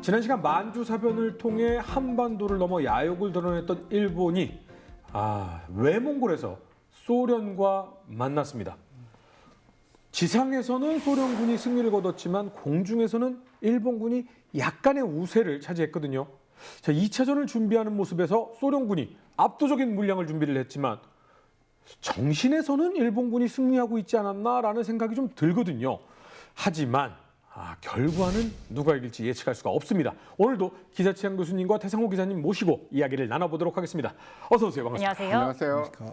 지난 시간 만주사변을 통해 한반도를 넘어 야욕을 드러냈던 일본이 외몽골에서 소련과 만났습니다. 지상에서는 소련군이 승리를 거뒀지만 공중에서는 일본군이 약간의 우세를 차지했거든요. 자, 2차전을 준비하는 모습에서 소련군이 압도적인 물량을 준비를 했지만 정신에서는 일본군이 승리하고 있지 않았나라는 생각이 좀 들거든요. 하지만 결과는 누가 이길지 예측할 수가 없습니다. 오늘도 기사치양 교수님과 태상호 기자님 모시고 이야기를 나눠보도록 하겠습니다. 어서 오세요. 반갑습니다. 안녕하세요. 안녕하세요.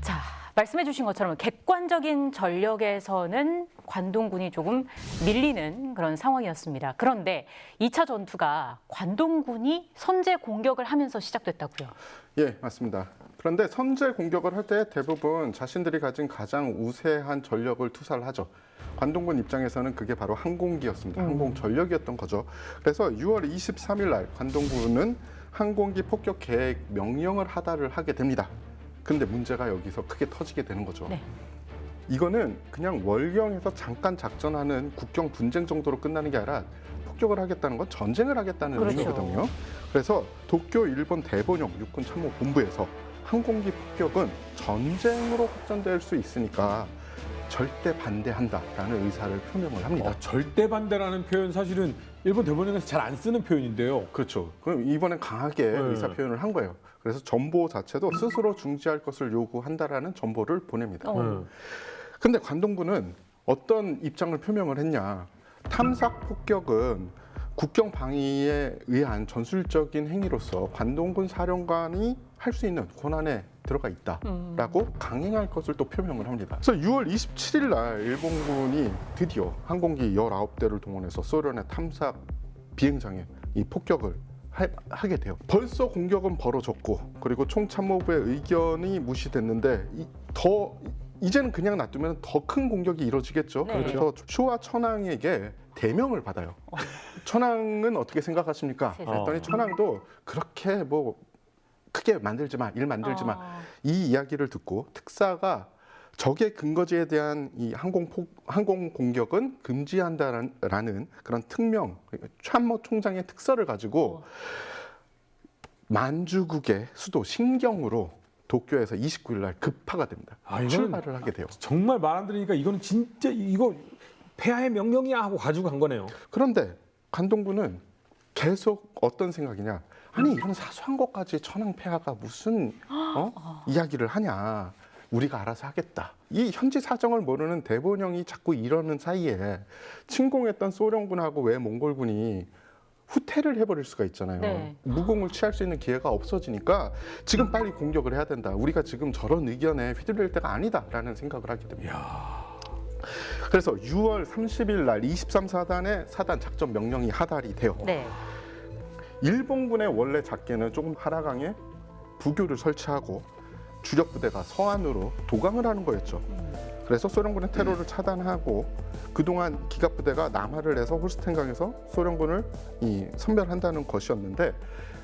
자, 말씀해 주신 것처럼 객관적인 전력에서는 관동군이 조금 밀리는 그런 상황이었습니다. 그런데 2차 전투가 관동군이 선제 공격을 하면서 시작됐다고요? 예, 맞습니다. 그런데 선제 공격을 할 때 대부분 자신들이 가진 가장 우세한 전력을 투사를 하죠. 관동군 입장에서는 그게 바로 항공기였습니다. 항공 전력이었던 거죠. 그래서 6월 23일 날 관동군은 항공기 폭격 계획 명령을 하다를 하게 됩니다. 근데 문제가 여기서 크게 터지게 되는 거죠. 네. 이거는 그냥 월경에서 잠깐 작전하는 국경 분쟁 정도로 끝나는 게 아니라 폭격을 하겠다는 건 전쟁을 하겠다는 그렇죠. 의미거든요. 그래서 도쿄 일본 대본영 육군 참모 본부에서 항공기 폭격은 전쟁으로 확전될 수 있으니까 절대 반대한다라는 의사를 표명을 합니다. 절대 반대라는 표현 사실은 일본 대본영에서 잘 안 쓰는 표현인데요. 그렇죠. 그럼 이번엔 강하게 의사 표현을 한 거예요. 그래서 전보 자체도 스스로 중지할 것을 요구한다라는 전보를 보냅니다. 근데 관동군은 어떤 입장을 표명을 했냐? 탐사 폭격은 국경 방위에 의한 전술적인 행위로서 관동군 사령관이 할 수 있는 권한에 들어가 있다라고 강행할 것을 또 표명을 합니다. 그래서 6월 27일 날 일본군이 드디어 항공기 19대를 동원해서 소련의 탐사 비행장에 이 폭격을 하게 돼요. 벌써 공격은 벌어졌고 그리고 총참모부의 의견이 무시됐는데 이제는 그냥 놔두면 더 큰 공격이 이루어지겠죠. 네. 그래서 추와 천황에게 대명을 받아요. 천황은 어떻게 생각하십니까? 세상에. 그랬더니 천황도 그렇게 크게 만들지 마, 일 만들지 마. 이 이야기를 듣고 특사가 적의 근거지에 대한 이 항공 공격은 금지한다라는 그런 특명, 참모 총장의 특서를 가지고 만주국의 수도 신경으로 도쿄에서 29일 날 급파가 됩니다. 이거는 출발을 하게 돼요. 정말 말 안 들으니까 이거는 진짜 이거 폐하의 명령이야 하고 가지고 간 거네요. 그런데 관동군은 계속 어떤 생각이냐? 아니 이런 사소한 것까지 천황폐하가 무슨 이야기를 하냐? 우리가 알아서 하겠다. 이 현지 사정을 모르는 대본영이 자꾸 이러는 사이에 침공했던 소련군하고 외몽골군이 후퇴를 해버릴 수가 있잖아요. 네. 무공을 취할 수 있는 기회가 없어지니까 지금 빨리 공격을 해야 된다. 우리가 지금 저런 의견에 휘둘릴 때가 아니다라는 생각을 하게 됩니다. 그래서 6월 30일 날 23사단의 사단 작전 명령이 하달이 돼요. 네. 일본군의 원래 작계는 조금 하라강에 부교를 설치하고 주력 부대가 서안으로 도강을 하는 거였죠. 그래서 소련군의 테러를 차단하고 그동안 기갑 부대가 남하를 해서 홀스텐강에서 소련군을 선별한다는 것이었는데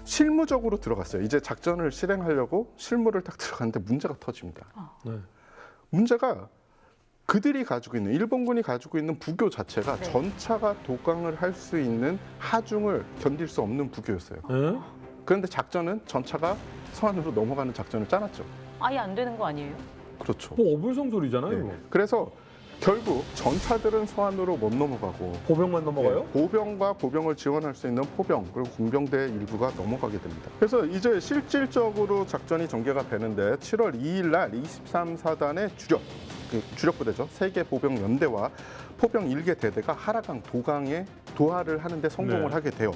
실무적으로 들어갔어요. 이제 작전을 실행하려고 실무를 딱 들어갔는데 문제가 터집니다. 문제가 그들이 가지고 있는 일본군이 가지고 있는 부교 자체가 전차가 도강을 할 수 있는 하중을 견딜 수 없는 부교였어요. 그런데 작전은 전차가 서안으로 넘어가는 작전을 짜놨죠. 아예 안 되는 거 아니에요? 그렇죠. 어불성설이잖아요. 네. 그래서 결국 전차들은 서안으로 못 넘어가고 보병만 넘어가요? 보병과 보병을 지원할 수 있는 포병 그리고 공병대 일부가 넘어가게 됩니다. 그래서 이제 실질적으로 작전이 전개가 되는데 7월 2일 날 23사단의 주력 부대죠. 세계 보병 연대와 포병 1개 대대가 하라강 도강에 도하를 하는데 성공을 하게 돼요.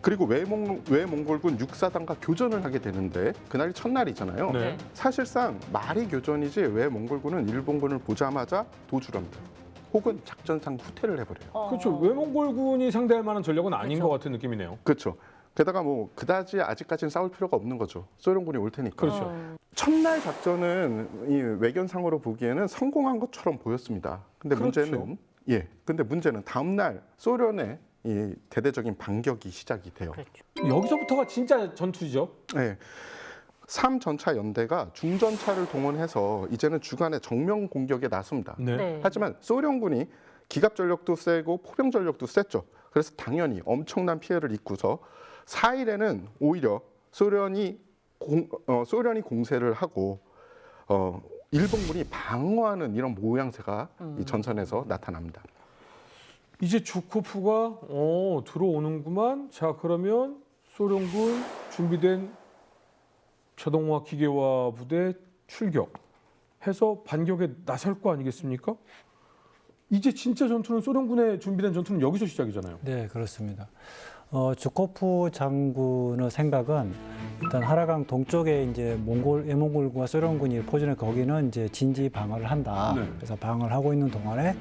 그리고 외몽골군 6사단과 교전을 하게 되는데 그날이 첫날이잖아요. 네. 사실상 말이 교전이지 외몽골군은 일본군을 보자마자 도주를 합니다. 혹은 작전상 후퇴를 해버려요. 그렇죠. 외몽골군이 상대할 만한 전력은 아닌 그렇죠. 것 같은 느낌이네요. 그렇죠. 게다가 그다지 아직까지는 싸울 필요가 없는 거죠. 소련군이 올 테니까. 그렇죠. 첫날 작전은 이 외견상으로 보기에는 성공한 것처럼 보였습니다. 근데 그렇죠. 문제는 다음 날 소련의 이 대대적인 반격이 시작이 돼요. 그렇죠. 여기서부터가 진짜 전투죠. 네. 삼전차 연대가 중전차를 동원해서 이제는 주간에 정면 공격에 나섭니다. 네. 네. 하지만 소련군이 기갑 전력도 세고 포병 전력도 셌죠. 그래서 당연히 엄청난 피해를 입고서 4일에는 오히려 소련이 공세를 하고 일본군이 방어하는 이런 모양새가 이 전선에서 나타납니다. 이제 주코프가 들어오는구만. 자, 그러면 소련군 준비된 자동화 기계화 부대 출격해서 반격에 나설 거 아니겠습니까? 이제 진짜 전투는 소련군의 준비된 전투는 여기서 시작이잖아요. 네, 그렇습니다. 주코프 장군의 생각은 일단 하라강 동쪽에 이제 외몽골과 소련군이 포진해 거기는 이제 진지 방어를 한다. 네. 그래서 방어를 하고 있는 동안에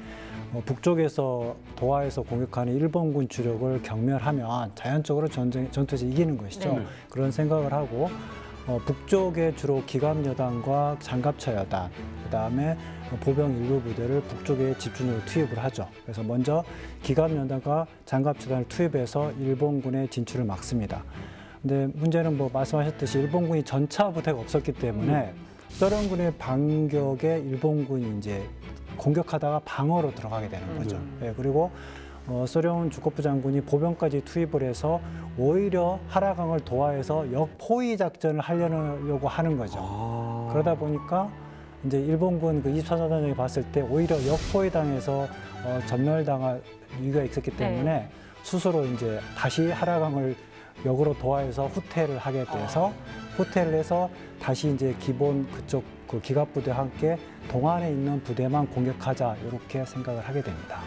북쪽에서 도하에서 공격하는 일본군 주력을 경멸하면 자연적으로 전투에서 이기는 것이죠. 네. 그런 생각을 하고 북쪽에 주로 기갑여단과 장갑차 여단, 그다음에 보병 일부 부대를 북쪽에 집중적으로 투입을 하죠. 그래서 먼저 기갑여단과 장갑차단을 투입해서 일본군의 진출을 막습니다. 근데 문제는 뭐 말씀하셨듯이 일본군이 전차 부대가 없었기 때문에 소련군의 반격에 일본군이 이제 공격하다가 방어로 들어가게 되는 거죠. 네, 그리고 소련 주코프 장군이 보병까지 투입을 해서 오히려 하라강을 도하해서 역포위 작전을 하려고 하는 거죠. 그러다 보니까 이제 일본군 그 24사단장이 봤을 때 오히려 역포위 당해서 전멸당할 위기가 있었기 때문에 스스로 이제 다시 하라강을 역으로 도하해서 후퇴를 하게 돼서 후퇴를 해서 다시 이제 기본 그쪽 그 기갑 부대와 함께 동안에 있는 부대만 공격하자 이렇게 생각을 하게 됩니다.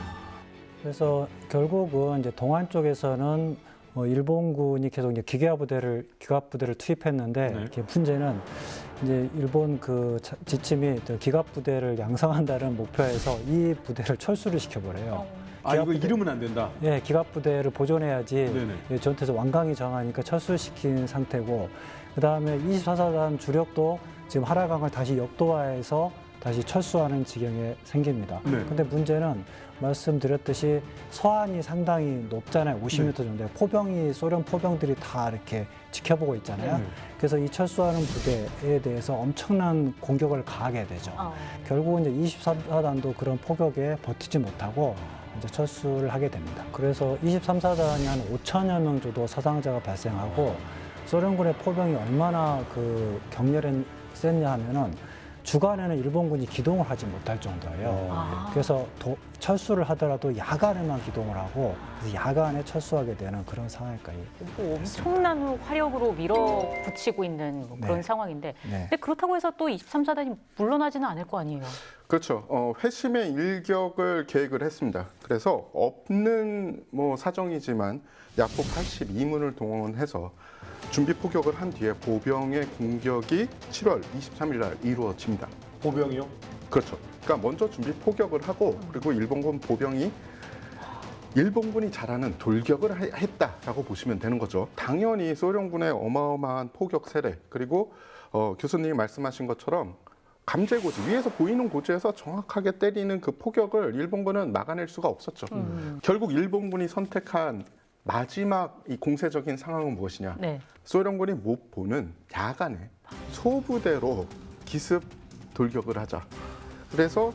그래서 결국은 이제 동안 쪽에서는 일본군이 계속 이제 기갑 부대를 투입했는데 네. 이게 문제는 이제 일본 그 지침이 기갑 부대를 양성한다는 목표에서 이 부대를 철수를 시켜버려요. 아, 이거 이름은 안 된다. 예, 기갑 부대를 보존해야지 네네. 예, 전투에서 완강히 정하니까 철수시킨 상태고, 그 다음에 24사단 주력도 지금 하라강을 다시 역도화해서 다시 철수하는 지경에 생깁니다. 네. 근데 문제는 말씀드렸듯이 서안이 상당히 높잖아요. 50m 정도. 소련 포병들이 다 이렇게 지켜보고 있잖아요. 네. 그래서 이 철수하는 부대에 대해서 엄청난 공격을 가하게 되죠. 결국은 이제 23사단도 그런 포격에 버티지 못하고 이제 철수를 하게 됩니다. 그래서 23사단이 한 5천여 명 정도 사상자가 발생하고, 소련군의 포병이 얼마나 그 격렬히 셌냐 하면은 주간에는 일본군이 기동을 하지 못할 정도예요. 그래서 철수를 하더라도 야간에만 기동을 하고, 그래서 야간에 철수하게 되는 그런 상황까지. 엄청난 화력으로 밀어붙이고 있는 뭐 그런 네. 상황인데, 네. 근데 그렇다고 해서 또 23사단이 물러나지는 않을 거 아니에요. 그렇죠. 회심의 일격을 계획을 했습니다. 그래서 없는 뭐 사정이지만 야포 82문을 동원해서 준비 포격을 한 뒤에 보병의 공격이 7월 23일 날 이루어집니다. 보병이요? 그렇죠. 그러니까 먼저 준비 포격을 하고, 그리고 일본군이 잘하는 돌격을 했다라고 보시면 되는 거죠. 당연히 소련군의 어마어마한 포격 세례, 그리고 교수님이 말씀하신 것처럼 감제고지, 위에서 보이는 고지에서 정확하게 때리는 그 포격을 일본군은 막아낼 수가 없었죠. 결국 일본군이 선택한 마지막 이 공세적인 상황은 무엇이냐? 네. 소련군이 못 보는 야간에 소부대로 기습 돌격을 하자. 그래서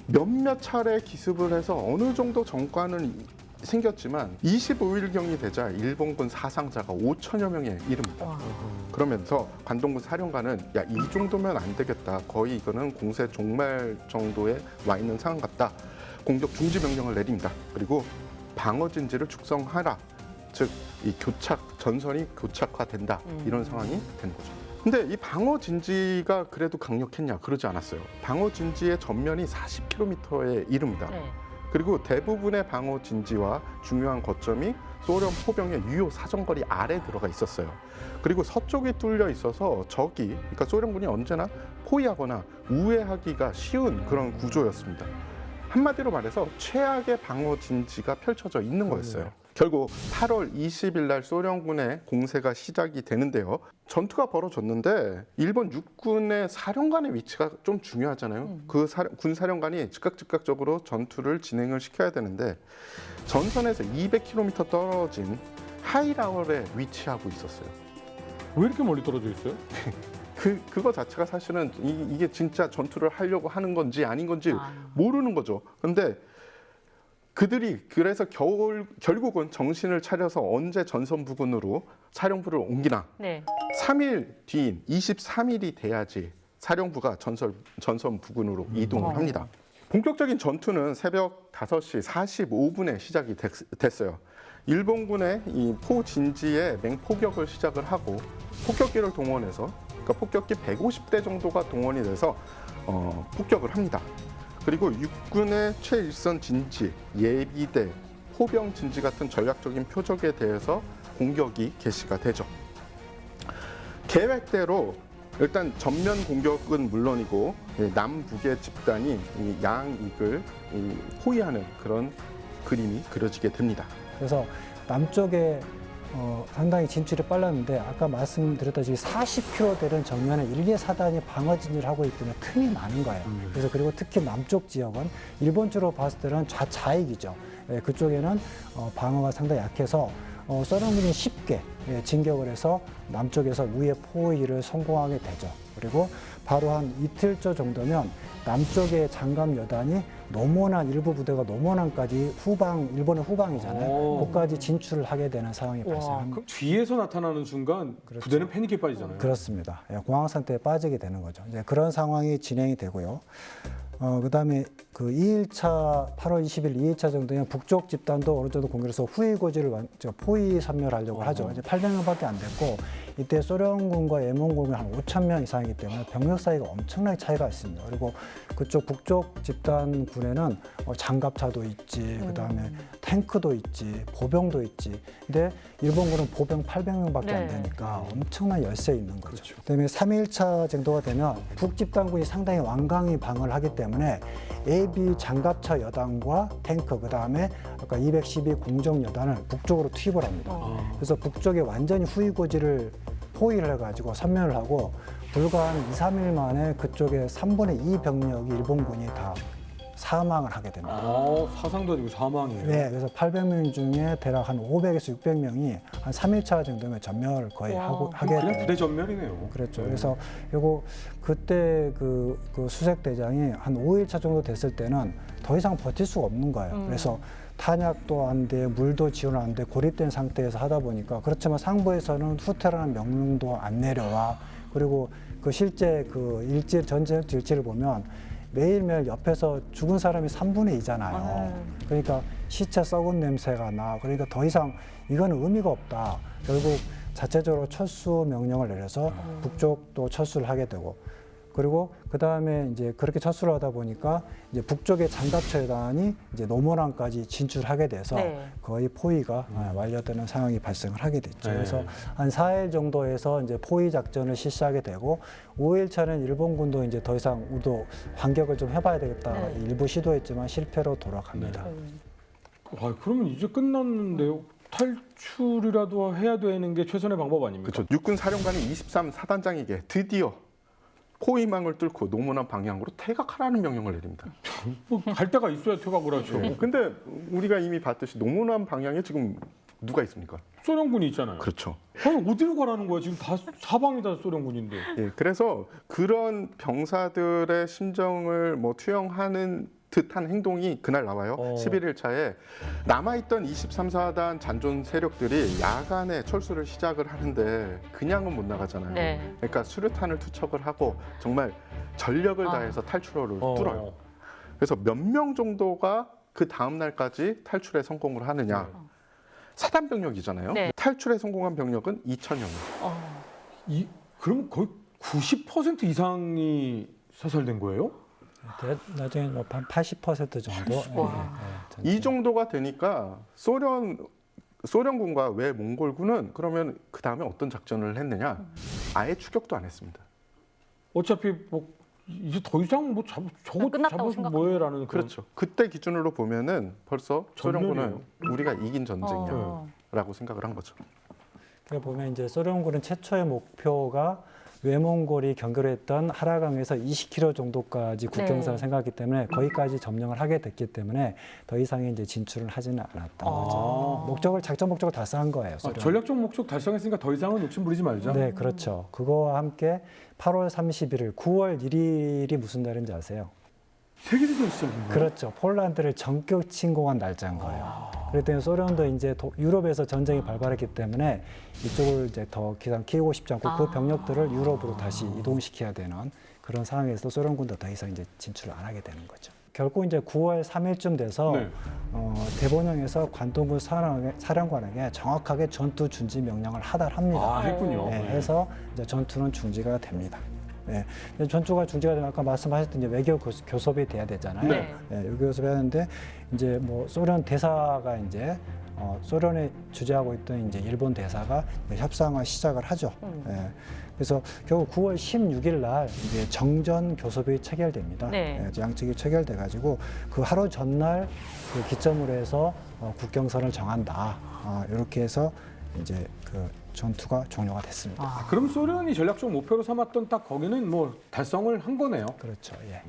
몇몇 차례 기습을 해서 어느 정도 정과는 생겼지만 25일경이 되자 일본군 사상자가 5천여 명에 이릅니다. 그러면서 관동군 사령관은 야, 이 정도면 안 되겠다. 거의 이거는 공세 종말 정도에 와 있는 상황 같다. 공격 중지 명령을 내립니다. 그리고 방어 진지를 축성하라. 즉, 이 전선이 교착화된다. 이런 상황이 된 거죠. 근데 이 방어 진지가 그래도 강력했냐? 그러지 않았어요. 방어 진지의 전면이 40km에 이릅니다. 네. 그리고 대부분의 방어 진지와 중요한 거점이 소련 포병의 유효 사정거리 아래 들어가 있었어요. 그리고 서쪽이 뚫려 있어서 그러니까 소련군이 언제나 포위하거나 우회하기가 쉬운 그런 구조였습니다. 한마디로 말해서 최악의 방어 진지가 펼쳐져 있는 거였어요. 결국 8월 20일 날 소련군의 공세가 시작이 되는데요. 전투가 벌어졌는데 일본 육군의 사령관의 위치가 좀 중요하잖아요. 그 군 사령관이 즉각적으로 전투를 진행을 시켜야 되는데 전선에서 200km 떨어진 하이라월에 위치하고 있었어요. 왜 이렇게 멀리 떨어져 있어요? 그거 자체가 사실은 이게 진짜 전투를 하려고 하는 건지 아닌 건지 모르는 거죠. 근데 그들이 그래서 결국은 정신을 차려서 언제 전선 부근으로 사령부를 옮기나 네. 3일 뒤인 23일이 돼야지 사령부가 전선 부근으로 이동을 합니다. 본격적인 전투는 새벽 5시 45분에 시작이 됐어요. 일본군의 이 포진지에 맹폭격을 시작을 하고 폭격기를 동원해서 그러니까 폭격기 150대 정도가 동원이 돼서 폭격을 합니다. 그리고 육군의 최일선 진지, 예비대, 포병 진지 같은 전략적인 표적에 대해서 공격이 개시가 되죠. 계획대로 일단 전면 공격은 물론이고 남북의 집단이 이 양익을 포위하는 그런 그림이 그려지게 됩니다. 그래서 남쪽에 상당히 진출이 빨랐는데 아까 말씀드렸다시피 40km 되는 정면에 1, 2 사단이 방어 진출을 하고 있기 때문에 틈이 많은 거예요. 그래서 그리고 특히 남쪽 지역은 일본적으로 봤을 때는 좌익이죠. 그쪽에는 방어가 상당히 약해서 소련군이 쉽게 진격을 해서 남쪽에서 우회 포위를 성공하게 되죠. 그리고 바로 한 이틀째 정도면 남쪽의 장갑 여단이 노모난 일부 부대가 노모난까지 일본의 후방이잖아요. 거기까지 진출을 하게 되는 상황이 발생합니다. 그럼 뒤에서 나타나는 순간 그렇죠. 부대는 패닉에 빠지잖아요. 그렇습니다. 공황 상태에 빠지게 되는 거죠. 이제 그런 상황이 진행이 되고요. 그다음에 그 2일차 8월 20일 2일차 정도면 북쪽 집단도 어느 정도 공격해서 후위 고지를 포위 섬멸하려고 하죠. 이제 800명밖에 안 됐고 이때 소련군과 예몽군이 한 5,000명 이상이기 때문에 병력 사이가 엄청나게 차이가 있습니다. 그리고 그쪽 북쪽 집단군에는 장갑차도 있지, 그다음에 탱크도 있지, 보병도 있지. 근데 일본군은 보병 800명밖에 안 되니까 엄청난 열세 있는 거죠. 그렇죠. 그다음에 3일차 정도가 되면 북집단군이 상당히 완강히 방어를 하기 때문에 AB 장갑차 여단과 탱크 그다음에 아까 212 공정 여단을 북쪽으로 투입을 합니다. 그래서 북쪽에 완전히 후위고지를 포위를 해가지고 섬멸을 하고 불과 한 2, 3일 만에 그쪽에 3분의 2 병력이 일본군이 다 사망을 하게 됩니다. 사상도 아니고 사망이에요. 네, 그래서 800명 중에 대략 한 500에서 600명이 한 3일차 정도면 전멸을 거의 하게 그냥 됩니다. 부대 전멸이네요. 그렇죠. 네. 그래서 요거 그때 그 수색 대장이 한 5일차 정도 됐을 때는 더 이상 버틸 수가 없는 거예요. 그래서 탄약도 안 돼, 물도 지원 안 돼, 고립된 상태에서 하다 보니까 그렇지만 상부에서는 후퇴라는 명령도 안 내려와. 그리고 그 실제 그 전쟁 일지를 보면 매일매일 옆에서 죽은 사람이 3분의 2잖아요. 그러니까 시체 썩은 냄새가 나. 그러니까 더 이상 이거는 의미가 없다. 결국 자체적으로 철수 명령을 내려서 북쪽도 철수를 하게 되고 그리고 그 다음에 이제 그렇게 철수를 하다 보니까 이제 북쪽의 장갑차 여단이 이제 노모난까지 진출하게 돼서 거의 포위가 완료되는 상황이 발생을 하게 됐죠. 그래서 한 4일 정도에서 이제 포위 작전을 실시하게 되고 5일차는 일본군도 이제 더 이상 우도 반격을 좀 해봐야 되겠다 일부 시도했지만 실패로 돌아갑니다. 그러면 이제 끝났는데요. 탈출이라도 해야 되는 게 최선의 방법 아닙니까? 그렇죠. 육군 사령관이 23 사단장에게 드디어 포위망을 뚫고 노무난 방향으로 퇴각하라는 명령을 내립니다. 갈 데가 있어야 퇴각을 하죠. 근데 우리가 이미 봤듯이 노무난 방향에 지금 누가 있습니까? 소련군이 있잖아요. 그렇죠. 아니 어디로 가라는 거야? 지금 다 사방이 다 소련군인데. 예, 그래서 그런 병사들의 심정을 투영하는 듯한 행동이 그날 나와요. 11일 차에 남아있던 23사단 잔존 세력들이 야간에 철수를 시작을 하는데 그냥은 못 나가잖아요. 그러니까 수류탄을 투척을 하고 정말 전력을 다해서 탈출로를 뚫어요. 그래서 몇 명 정도가 그 다음 날까지 탈출에 성공을 하느냐. 사단 병력이잖아요. 탈출에 성공한 병력은 2,000여 명. 그럼 거의 90% 이상이 사살된 거예요? 나중에 한 80% 정도. 이 정도가 되니까 소련군과 왜 몽골군은 그러면 그 다음에 어떤 작전을 했느냐? 아예 추격도 안 했습니다. 어차피 이제 더 이상 저거 끝났다고 잡아서 뭐해라는 그렇죠. 그때 기준으로 보면은 벌써 소련군은 우리가 이긴 전쟁이야라고 생각을 한 거죠. 그래 보면 이제 소련군은 최초의 목표가 외몽골이 경계했던 하라강에서 20km 정도까지 국경선을 네. 생각했기 때문에 거기까지 점령을 하게 됐기 때문에 더 이상의 이제 진출을 하지는 않았던 거죠. 작전 목적을 달성한 거예요. 소련은. 전략적 목적 달성했으니까 더 이상은 욕심 부리지 말자. 네, 그렇죠. 그거와 함께 8월 31일, 9월 1일이 무슨 날인지 아세요? 세계대전 시작인가요? 그렇죠. 폴란드를 전격 침공한 날짜인 거예요. 그렇기 때문에 소련도 이제 유럽에서 전쟁이 발발했기 때문에 이쪽을 이제 더 기상 키우고 싶지 않고 그 병력들을 유럽으로 다시 이동시켜야 되는 그런 상황에서 소련군도 더 이상 이제 진출을 안 하게 되는 거죠. 결국 이제 9월 3일쯤 돼서 네. 대본영에서 관동군 사령관에게 정확하게 전투 중지 명령을 하달합니다. 했군요. 네, 해서 이제 전투는 중지가 됩니다. 네. 전투가 중지가 되면 아까 말씀하셨던 이제 외교 교섭이 돼야 되잖아요. 네. 네, 외교 교섭이 하는데 이제 뭐 소련 대사가 이제 소련에 주재하고 있던 이제 일본 대사가 이제 협상을 시작을 하죠. 네. 그래서 결국 9월 16일 날 이제 정전 교섭이 체결됩니다. 네. 네, 양측이 체결돼 가지고 그 하루 전날 그 기점으로 해서 국경선을 정한다. 이렇게 해서 이제 그 전투가 종료가 됐습니다. 그럼 소련이 전략적 목표로 삼았던 딱 거기는 뭐 달성을 한 거네요. 그렇죠. 예.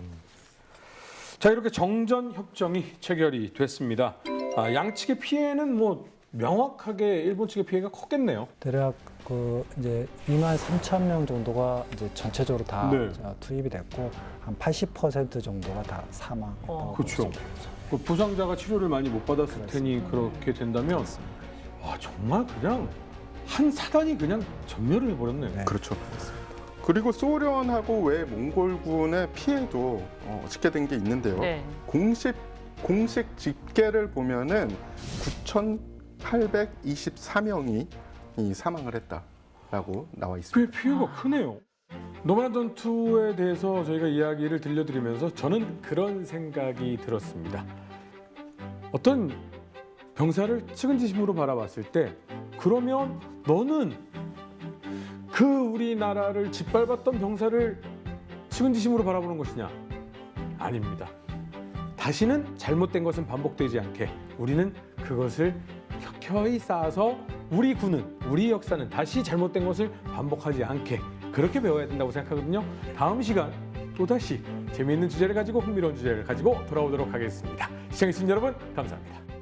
자, 이렇게 정전 협정이 체결이 됐습니다. 양측의 피해는 뭐 명확하게 일본 측의 피해가 컸겠네요. 대략 그 이제 2만 3천 명 정도가 이제 전체적으로 다 네. 투입이 됐고 한 80% 정도가 다 사망했다고 그렇죠. 볼 수 있죠. 그 부상자가 치료를 많이 못 받았을 테니 그렇게 된다면 정말 그냥 한 사단이 그냥 전멸을 해버렸네요. 네. 그렇죠. 그리고 소련하고 외몽골군의 피해도 집계된 게 있는데요. 네. 공식 집계를 보면은 9,824명이 사망을 했다라고 나와 있습니다. 꽤 피해가 크네요. 노만 전투에 대해서 저희가 이야기를 들려드리면서 저는 그런 생각이 들었습니다. 어떤 병사를 측은지심으로 바라봤을 때 그러면 너는 그 우리나라를 짓밟았던 병사를 측은지심으로 바라보는 것이냐? 아닙니다. 다시는 잘못된 것은 반복되지 않게 우리는 그것을 켜켜이 쌓아서 우리 군은, 우리 역사는 다시 잘못된 것을 반복하지 않게 그렇게 배워야 된다고 생각하거든요. 다음 시간 또다시 재미있는 주제를 가지고 흥미로운 주제를 가지고 돌아오도록 하겠습니다. 시청해주신 여러분 감사합니다.